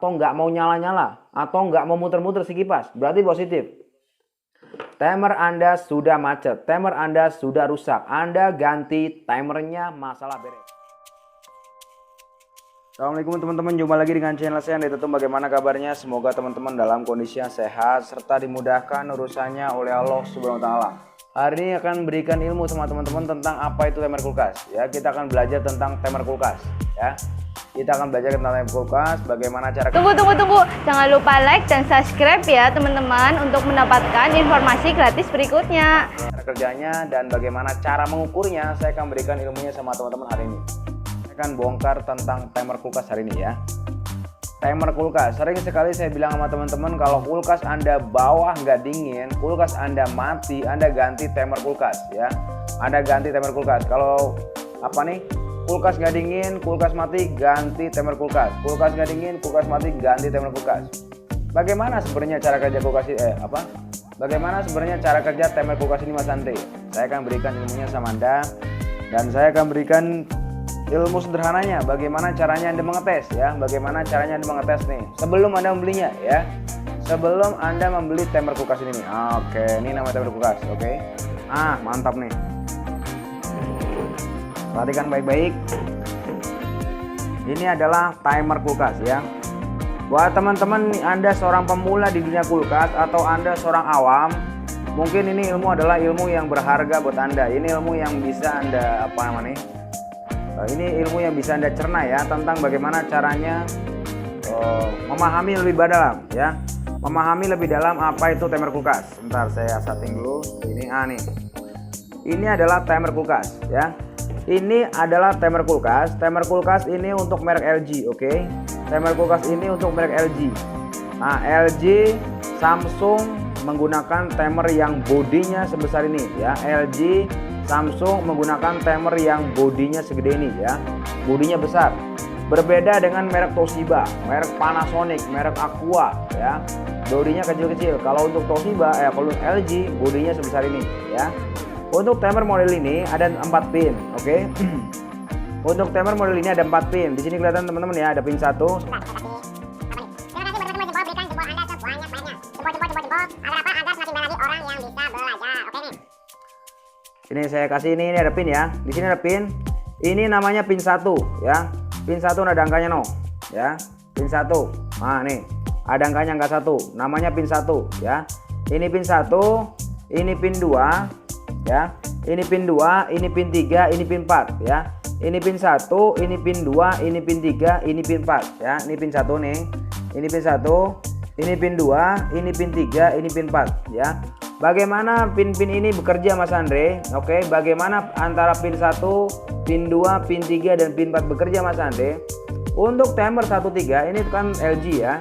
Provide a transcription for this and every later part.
atau nggak mau nyala-nyala, atau nggak mau muter-muter si kipas, berarti positif. Timer Anda sudah macet, timer Anda sudah rusak. Anda ganti timernya, masalah beres. Assalamualaikum teman-teman, jumpa lagi dengan channel saya Anda Tutum. Bagaimana kabarnya? Semoga teman-teman dalam kondisi yang sehat serta dimudahkan urusannya oleh Allah Subhanahu wa taala. Hari ini akan berikan ilmu sama teman-teman tentang apa itu timer kulkas. Ya, kita akan belajar tentang timer kulkas. Ya, kita akan belajar tentang timer kulkas, bagaimana cara. Tunggu. Jangan lupa like dan subscribe ya teman-teman untuk mendapatkan informasi gratis berikutnya. Cara kerjanya dan bagaimana cara mengukurnya, saya akan berikan ilmunya sama teman-teman hari ini. Saya akan bongkar tentang timer kulkas hari ini ya. Timer kulkas, sering sekali saya bilang sama teman-teman, kalau kulkas Anda bawah nggak dingin, kulkas Anda mati, Anda ganti timer kulkas ya. Anda ganti timer kulkas. Kalau apa nih, kulkas nggak dingin, kulkas mati, ganti timer kulkas. Kulkas nggak dingin, kulkas mati, ganti timer kulkas. Bagaimana sebenarnya cara kerja kulkas Bagaimana sebenarnya cara kerja timer kulkas ini Mas Andre? Saya akan berikan ilmunya sama Anda, dan saya akan berikan ilmu sederhananya, bagaimana caranya Anda mengetes ya, bagaimana caranya Anda mengetes nih sebelum Anda membelinya ya, sebelum Anda membeli timer kulkas ini nih. Oke, ini nama timer kulkas. Oke, mantap nih, perhatikan baik-baik. Ini adalah timer kulkas ya. Buat teman-teman Anda seorang pemula di dunia kulkas atau Anda seorang awam, mungkin ini ilmu adalah ilmu yang berharga buat Anda. Ini ilmu yang bisa Anda ini ilmu yang bisa Anda cerna ya, tentang bagaimana caranya memahami lebih dalam ya, memahami lebih dalam apa itu timer kulkas. Bentar, saya setting dulu ini. Nih, ini adalah timer kulkas ya. Ini adalah timer kulkas. Timer kulkas ini untuk merek LG. Oke, timer kulkas ini untuk merek LG. LG, Samsung menggunakan timer yang bodinya sebesar ini ya. LG, Samsung menggunakan timer yang bodinya segede ini ya, bodinya besar. Berbeda dengan merek Toshiba, merek Panasonic, merek Aqua ya, bodinya kecil-kecil. Kalau untuk Toshiba, kalau LG bodinya sebesar ini ya. Untuk timer model ini ada 4 pin, oke. Untuk timer model ini ada 4 pin. Di sini kelihatan teman-teman ya, ada pin 1. Ini saya kasih ini ada pin ya. Di sini ada pin. Ini namanya pin 1 ya. Pin 1 ada angkanya 0 ya. Pin 1. Nah, nih. Ada angkanya angka 1. Namanya pin 1 ya. Ini pin 1, ini pin 2 ya. Ini pin 2, ini pin 3, ini pin 4 ya. Ini pin 1, ini pin 2, ini pin 3, ini pin 4 ya. Ini pin 1 nih. Ini pin 1, ini pin 2, ini pin 3, ini pin 4 ya. Bagaimana pin-pin ini bekerja Mas Andre? Oke, bagaimana antara pin 1, pin 2, pin 3 dan pin 4 bekerja Mas Andre? Untuk timer 13 ini kan LG ya.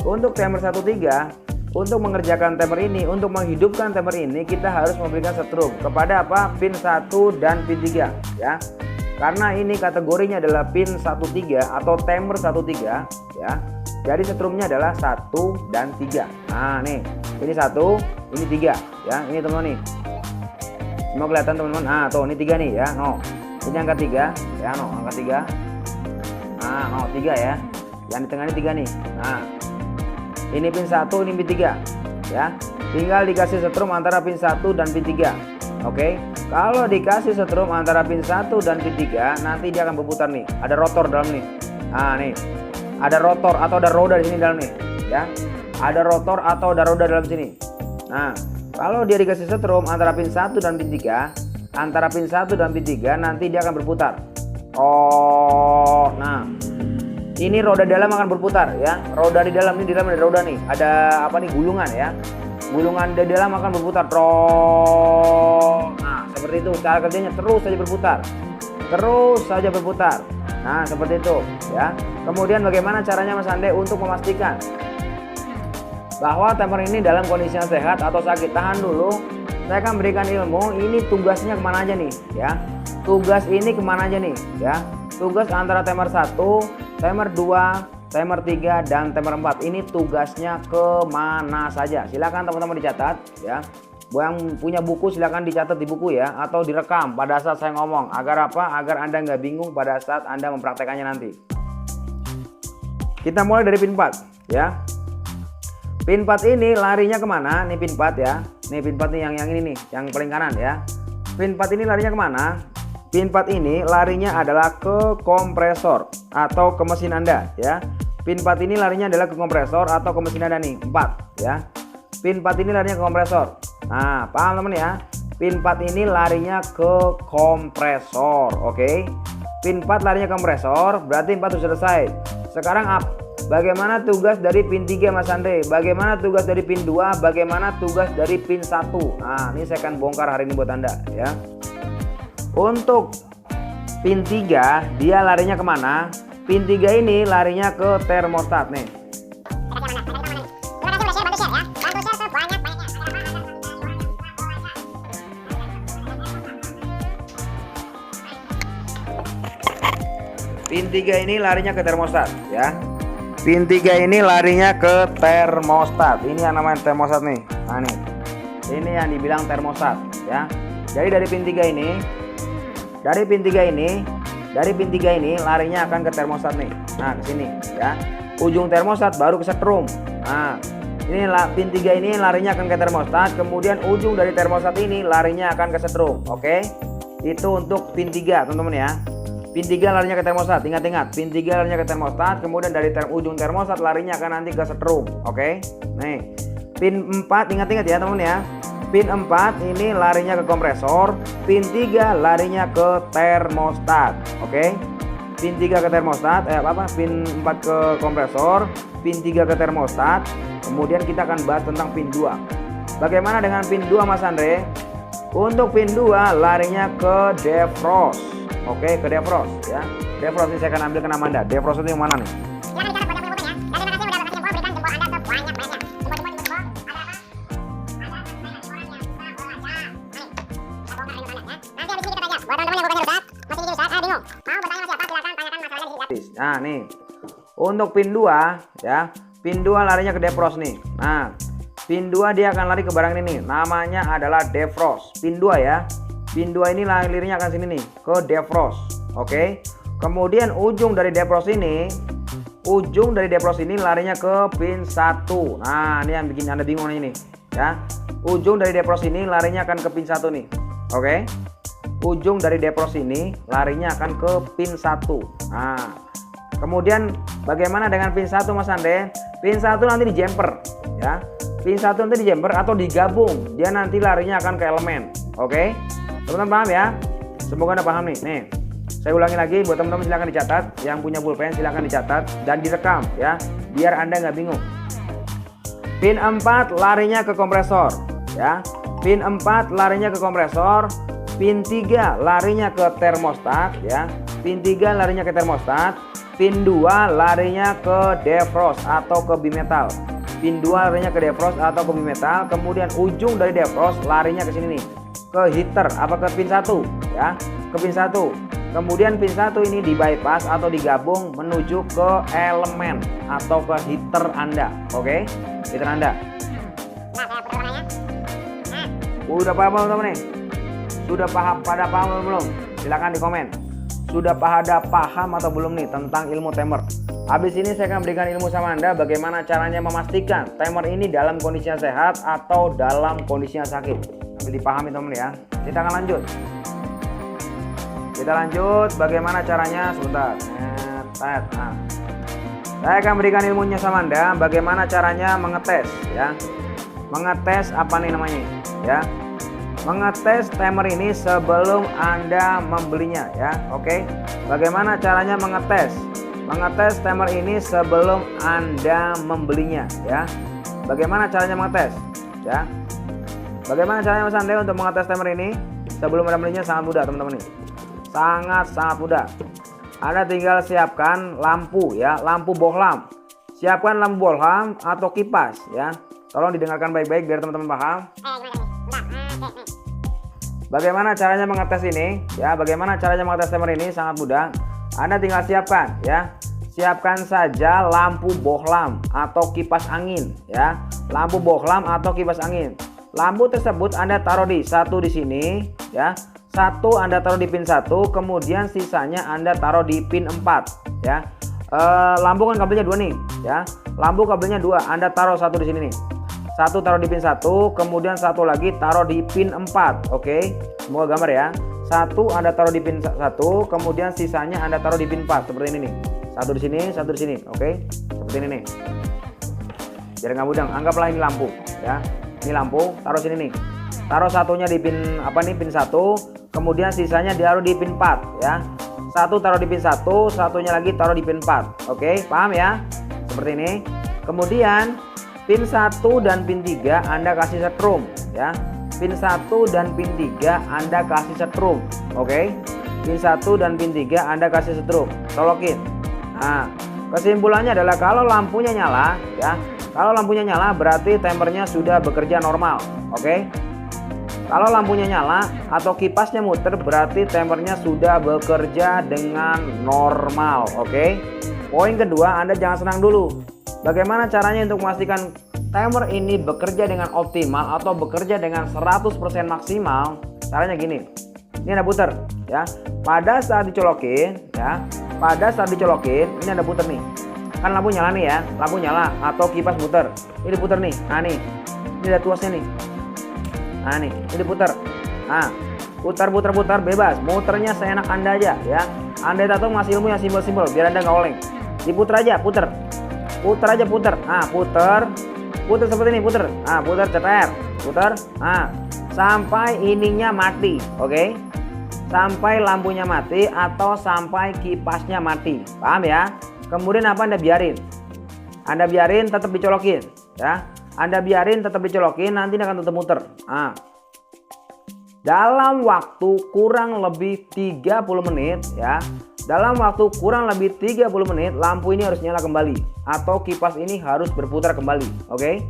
Untuk timer 13, untuk mengerjakan timer ini, untuk menghidupkan timer ini, kita harus memberikan setrum kepada apa? Pin 1 dan pin 3 ya. Karena ini kategorinya adalah pin 13 atau timer 13 ya. Jadi setrumnya adalah 1 dan 3. Nah, nih. Ini 1, ini 3 ya. Ini teman-teman nih. Semua kelihatan teman-teman. Tuh ini 3 nih ya. Ini angka 3 ya, angka 3. 3 ya. Yang di tengah ini 3 nih. Ini pin 1, ini pin 3 ya. Tinggal dikasih setrum antara pin 1 dan pin 3. Oke. Kalau dikasih setrum antara pin 1 dan pin 3, nanti dia akan berputar nih. Ada rotor dalam nih. Nih. Ada rotor atau ada roda di sini dalam nih ya. Ada rotor atau ada roda dalam sini. Nah, kalau dia dikasih setrum antara pin 1 dan pin 3, antara pin 1 dan pin 3, nanti dia akan berputar. Nah. Ini roda dalam akan berputar ya. Roda di dalam ini, di dalam ada roda nih. Ada apa nih? Gulungan ya. Gulungan di dalam akan berputar. Nah, seperti itu cara kerjanya, terus saja berputar. Terus saja berputar. Nah, seperti itu ya. Kemudian bagaimana caranya Mas Ande untuk memastikan bahwa timer ini dalam kondisi yang sehat atau sakit? Tahan dulu, saya akan berikan ilmu. Ini tugasnya kemana aja nih ya. Tugas ini kemana aja nih ya. Tugas antara timer 1, timer 2, timer 3 dan timer 4 ini tugasnya kemana saja. Silakan teman-teman dicatat ya. Yang punya buku silakan dicatat di buku ya, atau direkam pada saat saya ngomong. Agar apa? Agar Anda nggak bingung pada saat Anda mempraktekannya nanti. Kita mulai dari pin 4 ya. Pin 4 ini larinya kemana? Nih pin 4 ya. Nih pin 4 nih yang ini nih, yang paling kanan ya. Pin 4 ini larinya kemana? Pin 4 ini larinya adalah ke kompresor atau ke mesin Anda ya. Pin 4 ini larinya adalah ke kompresor atau ke mesin Anda nih, 4 ya. Pin 4 ini larinya ke kompresor. Nah, paham teman ya? Pin 4 ini larinya ke kompresor, oke? Pin 4 larinya ke kompresor, berarti 4 sudah selesai. Sekarang bagaimana tugas dari pin 3 Mas Andre? Bagaimana tugas dari pin 2? Bagaimana tugas dari pin 1? Nah, ini saya akan bongkar hari ini buat Anda ya. Untuk pin 3 dia larinya kemana? Pin 3 ini larinya ke termostat nih. Pin 3 ini larinya ke termostat ya. Pin 3 ini larinya ke termostat. Ini yang namanya termostat nih. Nah nih. Ini yang dibilang termostat ya. Jadi dari pin 3 ini, dari pin 3 ini larinya akan ke termostat nih. Nah, ke sini ya. Ujung termostat baru ke setrum. Nah, ini pin 3 ini larinya akan ke termostat, kemudian ujung dari termostat ini larinya akan ke setrum. Oke. Itu untuk pin 3, teman-teman ya. Pin 3 larinya ke termostat, ingat-ingat. Pin 3 larinya ke termostat, kemudian dari ujung termostat larinya akan nanti ke setrum. Oke. Nih. Pin 4 ingat-ingat ya, teman ya. Pin 4 ini larinya ke kompresor, pin 3 larinya ke termostat. Oke. Pin 3 ke termostat, pin 4 ke kompresor, pin 3 ke termostat. Kemudian kita akan bahas tentang pin 2. Bagaimana dengan pin 2 Mas Andre? Untuk pin 2 larinya ke defrost. Oke, ke defrost ya. Defrost ini saya akan ambil ke nama Anda. Defrost itu yang mana nih? Nah, nih. Untuk pin 2 ya. Pin 2 larinya ke defrost nih. Nah, pin 2 dia akan lari ke barang ini nih. Namanya adalah defrost. Pin 2 ya. Pin 2 ini larinya akan sini nih, ke defrost. Oke. Kemudian ujung dari defrost ini larinya ke pin 1. Nah, ini yang bikin Anda bingung ini ya. Ujung dari defrost ini larinya akan ke pin 1 nih. Oke. Ujung dari defrost ini larinya akan ke pin 1. Nah, kemudian bagaimana dengan pin 1 Mas Andre? Pin 1 nanti di jumper ya. Pin 1 nanti di jumper atau digabung. Dia nanti larinya akan ke elemen. Oke. Teman-teman paham ya? Semoga Anda paham nih. Nih, saya ulangi lagi buat teman-teman, silahkan dicatat. Yang punya pulpen silahkan dicatat dan direkam ya, biar Anda nggak bingung. Pin 4 larinya ke kompresor ya. Pin 4 larinya ke kompresor. Pin 3 larinya ke termostat ya. Pin 3 larinya ke termostat. Pin 2 larinya ke defrost atau ke bimetal. Pin 2 larinya ke defrost atau ke bimetal. Kemudian ujung dari defrost larinya ke sini nih, ke heater apa ke pin 1 ya, ke pin 1. Kemudian pin 1 ini di bypass atau digabung menuju ke elemen atau ke heater Anda. Oke, heater Anda. Udah paham teman-teman nih? Sudah pada paham belum? Silahkan di komen. Sudah pada paham atau belum nih tentang ilmu timer? Habis ini saya akan berikan ilmu sama Anda bagaimana caranya memastikan timer ini dalam kondisinya sehat atau dalam kondisinya sakit. Sambil dipahami teman ya. Kita akan lanjut. Kita lanjut bagaimana caranya sebentar. Nah, saya akan berikan ilmunya sama Anda bagaimana caranya mengetes ya. Mengetes apa nih namanya ya? Mengetes timer ini sebelum Anda membelinya ya. Oke. Bagaimana caranya mengetes? Mengetes timer ini sebelum Anda membelinya ya. Bagaimana caranya mengetes ya? Bagaimana caranya Mas Andre untuk mengetes timer ini sebelum Anda membelinya? Sangat mudah teman-teman nih. Sangat mudah. Anda tinggal siapkan lampu ya, lampu bohlam. Siapkan lampu bohlam atau kipas ya. Tolong didengarkan baik-baik biar teman-teman paham. Bagaimana caranya mengetes ini ya? Bagaimana caranya mengetes timer ini? Sangat mudah. Anda tinggal siapkan ya. Siapkan saja lampu bohlam atau kipas angin ya. Lampu bohlam atau kipas angin. Lampu tersebut Anda taruh satu di sini ya. Satu Anda taruh di pin 1, kemudian sisanya Anda taruh di pin 4 ya. lampu kan kabelnya 2 nih ya. Lampu kabelnya 2, Anda taruh satu di sini nih. Satu taruh di pin 1, kemudian satu lagi taruh di pin 4. Oke, semoga gambar ya. Satu Anda taruh di pin 1, kemudian sisanya Anda taruh di pin 4 seperti ini nih. Satu di sini, satu di sini. Oke, seperti ini nih. Biar nggak mudang, anggaplah ini lampu ya. Ini lampu, taruh sini nih. Taruh satunya di pin pin 1, kemudian sisanya taruh di pin 4 ya. Satu taruh di pin 1, satunya lagi taruh di pin 4. Oke, paham ya? Seperti ini. Kemudian pin 1 dan pin 3 Anda kasih setrum ya. Pin 1 dan pin 3 Anda kasih setrum. Oke. Pin 1 dan pin 3 Anda kasih setrum. Colokin. Nah, kesimpulannya adalah kalau lampunya nyala ya. Kalau lampunya nyala berarti timernya sudah bekerja normal. Oke. Kalau lampunya nyala atau kipasnya muter berarti timernya sudah bekerja dengan normal. Oke. Poin kedua, Anda jangan senang dulu. Bagaimana caranya untuk memastikan timer ini bekerja dengan optimal atau bekerja dengan 100% maksimal? Caranya gini. Ini Anda puter ya. Pada saat dicolokin ya, pada saat dicolokin ini Anda puter nih. Kan lampu nyala nih ya, lampu nyala atau kipas muter. Ini diputer nih. Nah nih. Ini ada tuasnya nih. Nah nih, ini diputer. Nah, putar bebas. Muternya seenak Anda aja ya. Anda tahu masih ilmu yang simpel-simpel biar Anda nggak oleng. Diputer aja, puter. Puter aja, puter. Nah, puter. Puter seperti ini, puter. Nah, puter ceper. Puter. Nah, sampai ininya mati. Oke. Sampai lampunya mati atau sampai kipasnya mati. Paham ya? Kemudian apa Anda biarin? Anda biarin tetap dicolokin ya. Anda biarin tetap dicolokin, nanti akan tetap muter. Nah, dalam waktu kurang lebih 30 menit ya. Dalam waktu kurang lebih 30 menit lampu ini harus nyala kembali atau kipas ini harus berputar kembali. Oke.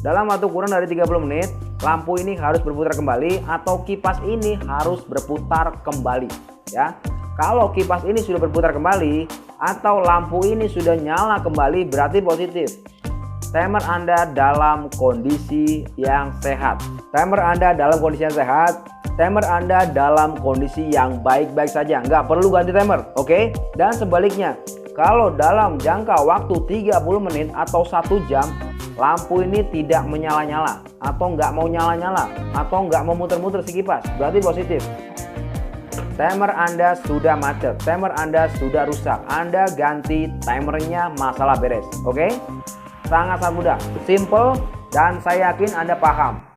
Dalam waktu kurang dari 30 menit lampu ini harus berputar kembali atau kipas ini harus berputar kembali ya. Kalau kipas ini sudah berputar kembali atau lampu ini sudah nyala kembali berarti positif. Timer Anda dalam kondisi yang sehat. Timer Anda dalam kondisi yang sehat. Timer Anda dalam kondisi yang baik-baik saja. Nggak perlu ganti timer. Oke? Dan sebaliknya, kalau dalam jangka waktu 30 menit atau 1 jam, lampu ini tidak menyala-nyala atau nggak mau nyala-nyala atau nggak mau muter-muter si kipas, berarti positif. Timer Anda sudah macet, timer Anda sudah rusak. Anda ganti timernya, masalah beres. Oke? Sangat-sangat mudah, simple, dan saya yakin Anda paham.